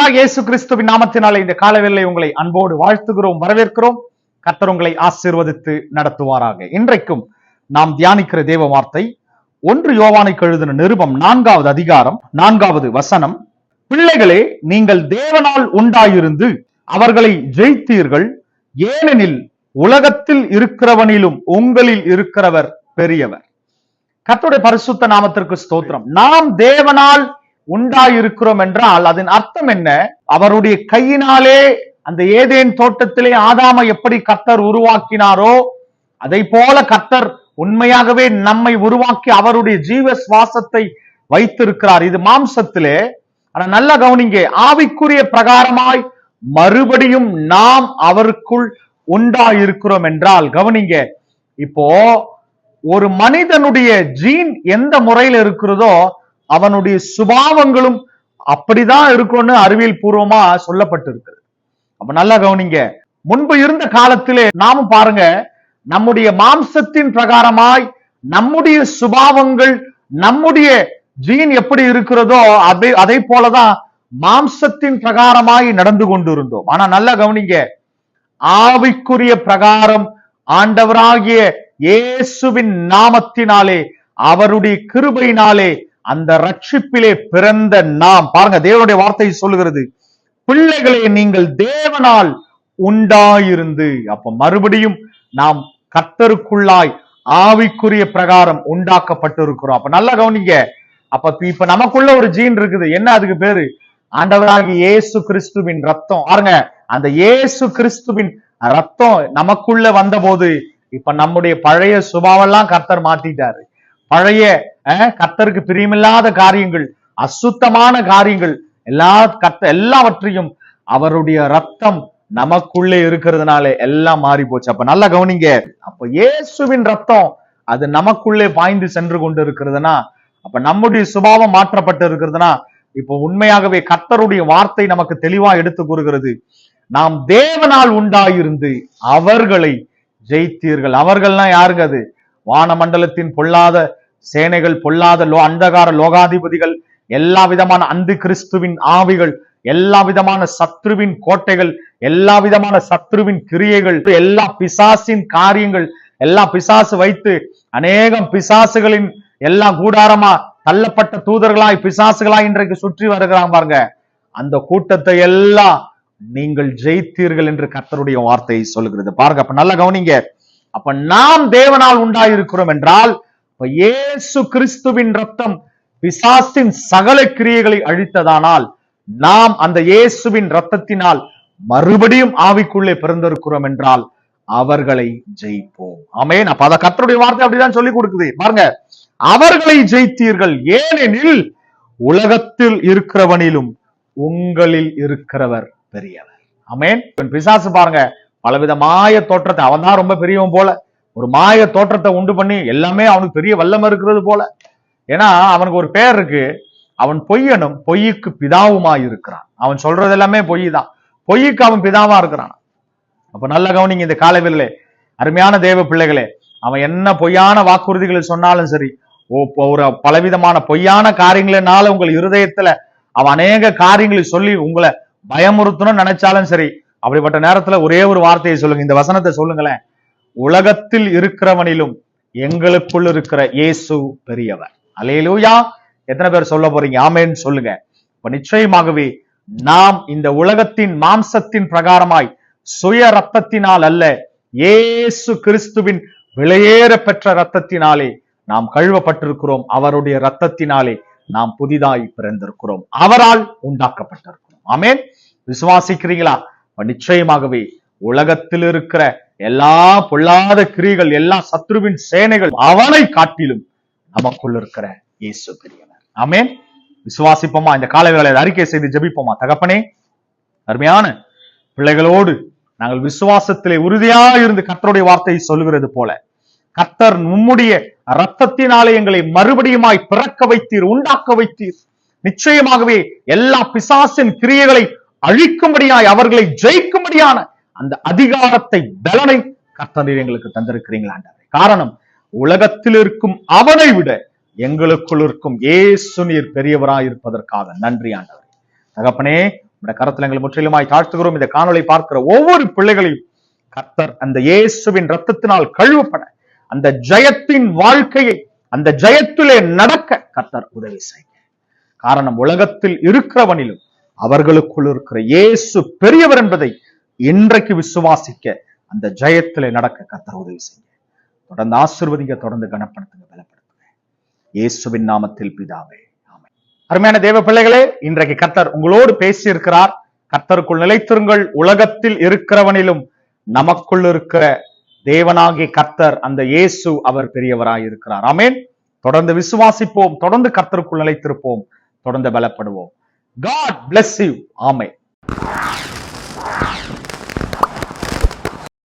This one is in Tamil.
கர்த்தராகிய இயேசு கிறிஸ்துவின் நாமத்தினாலே இந்த காலவேளை உங்களை அன்போடு வாழ்த்துகிறோம், வரவேற்கிறோம். கர்த்தர் உங்களை ஆசீர்வதித்து நடத்துவாராக. இன்றைக்கும் நாம் தியானிக்கிற தேவ வார்த்தை 1 யோவானுக்கு எழுதின நிருபம் 4வது அதிகாரம் 4வது வசனம். பிள்ளைகளே, நீங்கள் தேவனால் உண்டாயிருந்து அவர்களை ஜெயித்தீர்கள், ஏனெனில் உலகத்தில் இருக்கிறவனிலும் உங்களில் இருக்கிறவர் பெரியவர். கர்த்தருடைய பரிசுத்த நாமத்திற்கு ஸ்தோத்திரம். நாம் தேவனால் உண்டாயிருக்கிறோம் என்றால் அதன் அர்த்தம் என்ன? அவருடைய கையினாலே அந்த ஏதேன் தோட்டத்திலே ஆதாமை எப்படி கர்த்தர் உருவாக்கினாரோ அதை போல கர்த்தர் உண்மையாகவே நம்மை உருவாக்கி அவருடைய ஜீவ சுவாசத்தை வைத்திருக்கிறார். இது மாம்சத்திலே. ஆனா நல்ல கவனிங்க, ஆவிக்குரிய பிரகாரமாய் மறுபடியும் நாம் அவருக்குள் உண்டாயிருக்கிறோம் என்றால் கவனிங்க, இப்போ ஒரு மனிதனுடைய ஜீன் எந்த முறையில் இருக்கிறதோ அவனுடைய சுபாவங்களும் அப்படிதான் இருக்கும்னு அறிவியல் பூர்வமா சொல்லப்பட்டிருக்கிறது. அப்ப நல்லா கவனிங்க, முன்பு இருந்த காலத்திலே நாமும் பாருங்க, நம்முடைய மாம்சத்தின் பிரகாரமாய் நம்முடைய சுபாவங்கள், நம்முடைய ஜீன் எப்படி இருக்கிறதோ அதை போலதான் மாம்சத்தின் பிரகாரமாய் நடந்து கொண்டிருந்தோம். ஆனா நல்லா கவனிங்க, ஆவிக்குரிய பிரகாரம் ஆண்டவராகிய இயேசுவின் நாமத்தினாலே அவருடைய கிருபையினாலே அந்த ரட்சிப்பிலே பிறந்த நாம் பாருங்க, தேவனுடைய வார்த்தை சொல்லுகிறது, பிள்ளைகளே நீங்கள் தேவனால் உண்டாயிருந்து. அப்ப மறுபடியும் நாம் கர்த்தருக்குள்ளாய் ஆவிக்குரிய பிரகாரம் உண்டாக்கப்பட்டிருக்கிறோம். அப்ப நல்லா கவனிங்க, அப்ப இப்ப நமக்குள்ள ஒரு ஜீன் இருக்குது. என்ன அதுக்கு பேரு? ஆண்டவராகிய இயேசு கிறிஸ்துவின் ரத்தம். பாருங்க, அந்த இயேசு கிறிஸ்துவின் ரத்தம் நமக்குள்ள வந்த போது இப்ப நம்முடைய பழைய சுபாவெல்லாம் கர்த்தர் மாத்திட்டாரு. பழைய கர்த்தருக்கு பிரியமில்லாத காரியங்கள், அசுத்தமான காரியங்கள் எல்லாவற்றையும் அவருடைய ரத்தம் நமக்குள்ளே இருக்கிறதுனால எல்லாம் மாறி போச்சு. அப்ப நல்லா கவனிங்க, அப்ப இயேசுவின் ரத்தம் அது நமக்குள்ளே பாய்ந்து சென்று கொண்டு இருக்கிறதுனா, அப்ப நம்முடைய சுபாவம் மாற்றப்பட்டு இருக்கிறதுனா, இப்ப உண்மையாகவே கர்த்தருடைய வார்த்தை நமக்கு தெளிவா எடுத்து கூறுகிறது, நாம் தேவனால் உண்டாயிருந்து அவர்களை ஜெயித்தீர்கள். அவர்கள்னா யாருங்க? அது வானமண்டலத்தின் பொல்லாத சேனைகள், பொல்லாத அந்தகார லோகாதிபதிகள், எல்லா விதமான அந்து கிறிஸ்துவின் ஆவிகள், எல்லா விதமான சத்ருவின் கோட்டைகள், எல்லா விதமான சத்ருவின் கிரியைகள், எல்லா பிசாசின் காரியங்கள், எல்லா பிசாசு வைத்து அநேகம் பிசாசுகளின் எல்லா கூடாரமா தள்ளப்பட்ட தூதர்களாய் பிசாசுகளாய் இன்றைக்கு சுற்றி வருகிறாங்க பாருங்க. அந்த கூட்டத்தை எல்லாம் நீங்கள் ஜெயித்தீர்கள் என்று கர்த்தருடைய வார்த்தை சொல்லுகிறது. பாருங்க, அப்ப நல்லா கவனிங்க, அப்ப நாம் தேவனால் உண்டாயிருக்கிறோம் என்றால் இயேசு கிறிஸ்துவின் ரத்தம் பிசாசின் சகல கிரியைகளை அழித்ததானால் நாம் அந்த இயேசுவின் ரத்தத்தினால் மறுபடியும் ஆவிக்குள்ளே பிறந்திருக்கிறோம் என்றால் அவர்களை ஜெயிப்போம். ஆமென். அப்ப அத கர்த்தருடைய வார்த்தை அப்படிதான் சொல்லி கொடுக்குது. பாருங்க, அவர்களை ஜெயித்தீர்கள், ஏனெனில் உலகத்தில் இருக்கிறவனிலும் உங்களில் இருக்கிறவர் பெரியவர். ஆமென். பிசாசு பாருங்க, பலவித மாய தோற்றத்தை, அவன் தான் ரொம்ப பெரியவன் போல ஒரு மாய தோற்றத்தை உண்டு பண்ணி எல்லாமே அவனுக்கு பெரிய வல்லமை இருக்கிறது போல. ஏன்னா அவனுக்கு ஒரு பேர் இருக்கு, அவன் பொய்யனும் பொய்யுக்கு பிதாவுமாய் இருக்கிறான். அவன் சொல்றது எல்லாமே பொய் தான், பொய்யுக்கு அவன் பிதாவா இருக்கிறான். அப்ப நல்ல கவனிங்க, இந்த காலவேளையிலே அருமையான தேவ பிள்ளைகளே, அவன் என்ன பொய்யான வாக்குறுதிகளை சொன்னாலும் சரி, ஒரு பலவிதமான பொய்யான காரியங்களினால உங்கள் இருதயத்துல அவன் அநேக காரியங்களை சொல்லி உங்களை பயமுறுத்தணும்னு நினைச்சாலும் சரி, அப்படிப்பட்ட நேரத்துல ஒரே ஒரு வார்த்தையை சொல்லுங்க, இந்த வசனத்தை சொல்லுங்களேன், உலகத்தில் இருக்கிறவனிலும் எங்களுக்குள் இருக்கிற இயேசு பெரியவர். அல்லேலூயா. எத்தனை பேர் சொல்ல போறீங்க? ஆமென் சொல்லுங்க. இப்ப நிச்சயமாகவே நாம் இந்த உலகத்தின் மாம்சத்தின் பிரகாரமாய் சுய ரத்தத்தினால் அல்ல, இயேசு கிறிஸ்துவின் விலையேற பெற்ற ரத்தத்தினாலே நாம் கழுவப்பட்டிருக்கிறோம். அவருடைய ரத்தத்தினாலே நாம் புதிதாய் பிறந்திருக்கிறோம், அவரால் உண்டாக்கப்பட்டிருக்கிறோம். ஆமென். விசுவாசிக்கிறீங்களா? நிச்சயமாகவே உலகத்தில் இருக்கிற எல்லா பொல்லாத கிரியைகள், எல்லா சத்ருவின் சேனைகள் அவனை காட்டிலும் நமக்குள் இருக்கிற இயேசு பெரியவர். ஆமென். விசுவாசிப்போமா? இந்த காலவேளை அறிக்கை செய்து ஜெபிப்போமா? தகப்பனே, அருமையான பிள்ளைகளோடு நாங்கள் விசுவாசத்திலே உறுதியா இருந்து கர்த்தருடைய வார்த்தையை சொல்லுகிறது போல, கர்த்தர் நம்முடைய ரத்தத்தினாலே எங்களை மறுபடியுமாய் பிறக்க வைத்தீர், உண்டாக்க வைத்தீர். நிச்சயமாகவே எல்லா பிசாசின் கிரியைகளை அழிக்கும்படியாய், அவர்களை ஜெயிக்கும்படியான அந்த அதிகாரத்தை, பலனை கர்த்தர் எங்களுக்கு தந்திருக்கிறீங்களா? காரணம், உலகத்தில் இருக்கும் அவனை விட எங்களுக்குள் இருக்கும் இயேசு நீர் பெரியவராய் இருப்பதற்காக நன்றி ஆண்டவரே. தகப்பனே, இந்த கரத்தில் எங்களை முற்றிலுமாய் தாழ்த்துகிறோம். இந்த காணொளி பார்க்கிற ஒவ்வொரு பிள்ளைகளையும் கர்த்தர் அந்த இயேசுவின் ரத்தத்தினால் கழுவப்பட அந்த ஜெயத்தின் வாழ்க்கையை அந்த ஜெயத்திலே நடக்க கர்த்தர் உதவி செய்ய. காரணம், உலகத்தில் இருக்கிறவனிலும் அவர்களுக்குள் இருக்கிற இயேசு பெரியவர் என்பதை இன்றைக்கு விசுவாசிக்க அந்த ஜெயத்திலே நடக்க கர்த்தர் உதவி செய்ய. தொடர்ந்து ஆசீர்வதிங்க, தொடர்ந்து கனப்படுத்துங்க, பலப்படுத்துங்க. இயேசுவின் நாமத்தில் பிதாவே, ஆமென். அருமையான தேவ பிள்ளைகளே, இன்றைக்கு கர்த்தர் உங்களோடு பேசி இருக்கிறார். கர்த்தருக்குள் நிலைத்திருங்கள். உலகத்தில் இருக்கிறவனிலும் நமக்குள் இருக்கிற தேவனாகிய கர்த்தர் அந்த இயேசு அவர் பெரியவராய் இருக்கிறார். ஆமென். தொடர்ந்து விசுவாசிப்போம், தொடர்ந்து கர்த்தருக்குள் நிலைத்திருப்போம், தொடர்ந்து பலப்படுவோம். God bless you. ஆமென்.